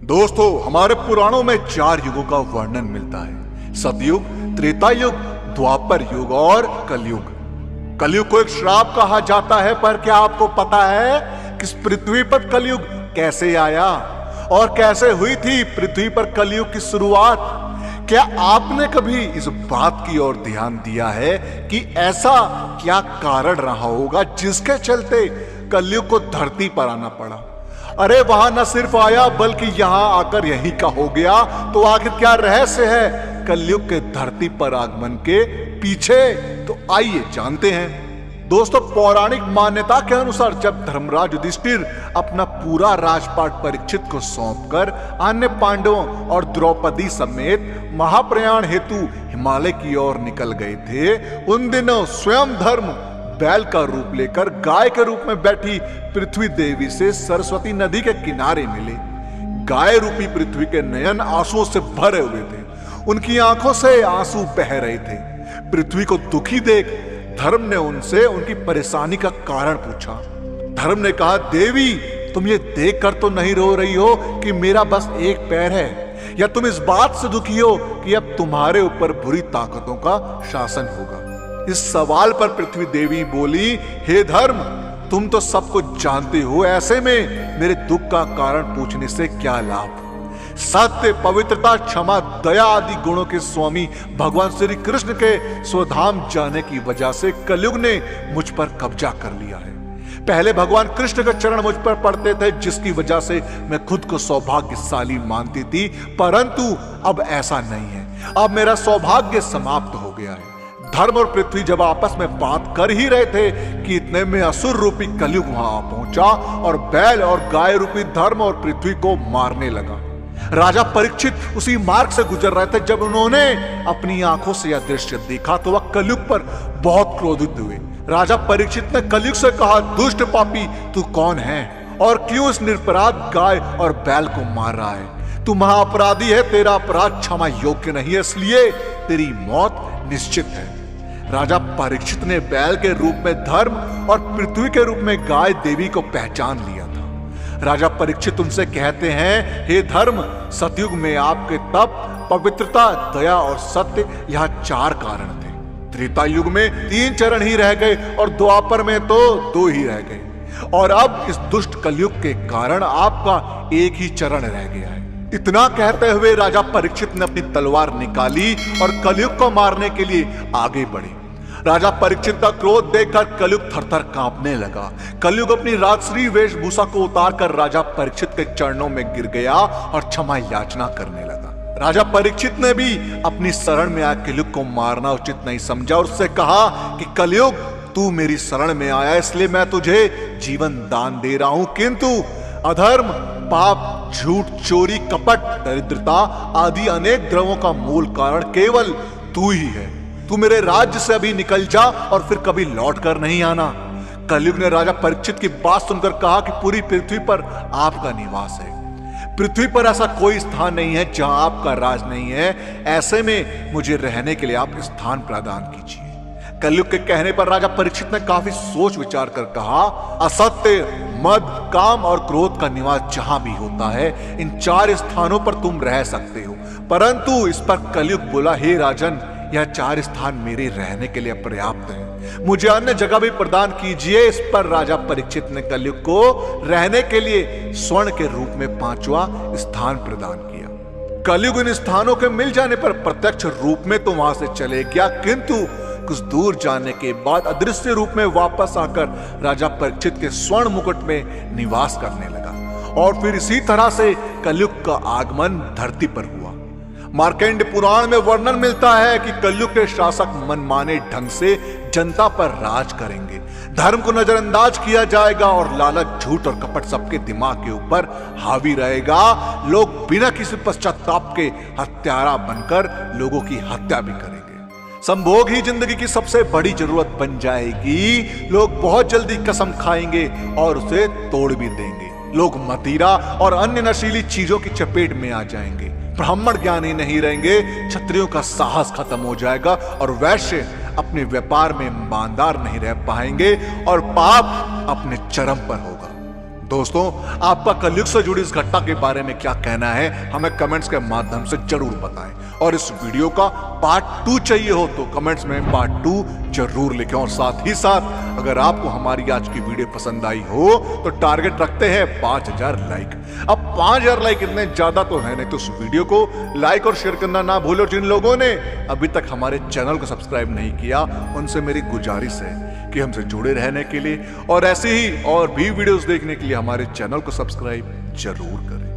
दोस्तों, हमारे पुराणों में 4 युगों का वर्णन मिलता है। सतयुग, त्रेता युग, द्वापर युग और कलयुग। कलयुग को एक श्राप कहा जाता है, पर क्या आपको पता है कि इस पृथ्वी पर कलयुग कैसे आया और कैसे हुई थी पृथ्वी पर कलयुग की शुरुआत? क्या आपने कभी इस बात की ओर ध्यान दिया है कि ऐसा क्या कारण रहा होगा जिसके चलते कलयुग को धरती पर आना पड़ा? अरे वहां न सिर्फ आया बल्कि यहां आकर यहीं का हो गया। तो आखिर क्या रहस्य है कलयुग के धरती पर आगमन के पीछे? तो आइए जानते हैं। दोस्तों, पौराणिक मान्यता के अनुसार जब धर्मराज युधिष्ठिर अपना पूरा राजपाट परीक्षित को सौंपकर अन्य पांडवों और द्रौपदी समेत महाप्रयाण हेतु हिमालय की ओर निकल गए थे, उन दिनों स्वयं धर्म बैल का रूप लेकर गाय के रूप में बैठी पृथ्वी देवी से सरस्वती नदी के किनारे मिले। गाय रूपी पृथ्वी के नयन आंसुओं से भरे हुए थे, उनकी आंखों से आंसू बह रहे थे। पृथ्वी को दुखी देख धर्म ने उनसे उनकी परेशानी का कारण पूछा। धर्म ने कहा, देवी, तुम ये देखकर तो नहीं रो रही हो कि मेरा बस एक पैर है, या तुम इस बात से दुखी हो कि अब तुम्हारे ऊपर बुरी ताकतों का शासन होगा? इस सवाल पर पृथ्वी देवी बोली, हे धर्म, तुम तो सब कुछ जानते हो, ऐसे में मेरे दुख का कारण पूछने से क्या लाभ? सत्य, पवित्रता, क्षमा, दया आदि गुणों के स्वामी भगवान श्री कृष्ण के स्वधाम जाने की वजह से कलयुग ने मुझ पर कब्जा कर लिया है। पहले भगवान कृष्ण के चरण मुझ पर पड़ते थे, जिसकी वजह से मैं खुद को सौभाग्यशाली मानती थी, परंतु अब ऐसा नहीं है। अब मेरा सौभाग्य समाप्त हो गया है। धर्म और पृथ्वी जब आपस में बात कर ही रहे थे कि इतने में असुर रूपी कलयुग वहां पहुंचा और बैल और गाय रूपी धर्म और पृथ्वी को मारने लगा। राजा परीक्षित उसी मार्ग से गुजर रहे थे जब उन्होंने अपनी आंखों से यह दृश्य देखा तो वह कलयुग पर बहुत क्रोधित हुए। राजा परीक्षित ने कलयुग से कहा, दुष्ट पापी, तू कौन है और क्यों इस निरपराध गाय और बैल को मार रहा है? तू महाअपराधी है, तेरा अपराध क्षमा योग्य नहीं है, इसलिए तेरी मौत निश्चित है। राजा परीक्षित ने बैल के रूप में धर्म और पृथ्वी के रूप में गाय देवी को पहचान लिया था। राजा परीक्षित उनसे कहते हैं, हे धर्म, सतयुग में आपके तप, पवित्रता, दया और सत्य, यह 4 कारण थे। त्रेता युग में 3 चरण ही रह गए और द्वापर में तो 2 ही रह गए, और अब इस दुष्ट कलयुग के कारण आपका एक ही चरण रह गया है। इतना कहते हुए राजा परीक्षित ने अपनी तलवार निकाली और कलयुग को मारने के लिए आगे बढ़े। राजा परीक्षित का क्रोध देखकर कलयुग थरथर कांपने लगा। कलयुग अपनी राजश्री वेशभूषा को उतारकर राजा परीक्षित के चरणों में गिर गया और क्षमा याचना करने लगा। राजा परीक्षित ने भी अपनी शरण में आकर कलयुग को मारना उचित नहीं समझा और उससे कहा कि कलयुग, तू मेरी शरण में आया, इसलिए मैं तुझे जीवन दान दे रहा हूं, किंतु अधर्म, पाप, झूठ, चोरी, कपट, दरिद्रता आदि अनेक द्रव्यों का मूल कारण केवल तू ही है। तू मेरे राज्य से अभी निकल जा और फिर कभी लौट कर नहीं आना। कलयुग ने राजा परीक्षित की बात सुनकर कहा कि पूरी पृथ्वी पर आपका निवास है। पृथ्वी पर ऐसा कोई स्थान नहीं है जहां आपका राज नहीं है, ऐसे में मुझे रहने के लिए आप स्थान प्रदान कीजिए। कलयुग के कहने पर राजा परीक्षित ने काफी सोच विचार कर कहा, असत्य, मद, काम और क्रोध का निवास जहां भी होता है, इन 4 स्थानों पर तुम रह सकते हो। परंतु इस पर कलयुग बोला, हे राजन, यह 4 स्थान मेरे रहने के लिए पर्याप्त है, मुझे अन्य जगह भी प्रदान कीजिए। इस पर राजा परीक्षित ने कलयुग को रहने के लिए स्वर्ण के रूप में 5वां स्थान प्रदान किया। कलयुग इन स्थानों के मिल जाने पर प्रत्यक्ष रूप में तो वहां से चले गया, किंतु कुछ दूर जाने के बाद अदृश्य रूप में वापस आकर राजा परीक्षित के स्वर्ण मुकुट में निवास करने लगा। और फिर इसी तरह से कलयुग का आगमन धरती पर हुआ। मार्कंड पुराण में वर्णन मिलता है कि कलयुग के शासक मनमाने ढंग से जनता पर राज करेंगे, धर्म को नजरअंदाज किया जाएगा और लालच, झूठ और कपट सबके दिमाग के ऊपर हावी रहेगा। लोग बिना किसी पश्चाताप के हत्यारा बनकर लोगों की हत्या भी करेंगे। संभोग ही जिंदगी की सबसे बड़ी जरूरत बन जाएगी। लोग बहुत जल्दी कसम खाएंगे और उसे तोड़ भी देंगे। लोग मदिरा और अन्य नशीली चीजों की चपेट में आ जाएंगे। ब्राह्मण ज्ञानी नहीं रहेंगे, क्षत्रियों का साहस खत्म हो जाएगा और वैश्य अपने व्यापार में ईमानदार नहीं रह पाएंगे और पाप अपने चरम पर होगा। दोस्तों, आपका कलयुग से जुड़ी इस घटना के बारे में क्या कहना है, हमें कमेंट्स के माध्यम से जरूर बताएं। और इस वीडियो का पार्ट 2 चाहिए हो तो कमेंट्स में पार्ट 2 जरूर लिखें। और साथ ही साथ अगर आपको हमारी आज की वीडियो पसंद आई हो तो टारगेट रखते हैं 5000 लाइक। अब 5000 लाइक इतने ज्यादा तो है नहीं, तो इस वीडियो को लाइक और शेयर करना ना भूलो। जिन लोगों ने अभी तक हमारे चैनल को सब्सक्राइब नहीं किया, उनसे मेरी गुजारिश है कि हमसे जुड़े रहने के लिए और ऐसे ही और भी वीडियोस देखने के लिए हमारे चैनल को सब्सक्राइब जरूर करें।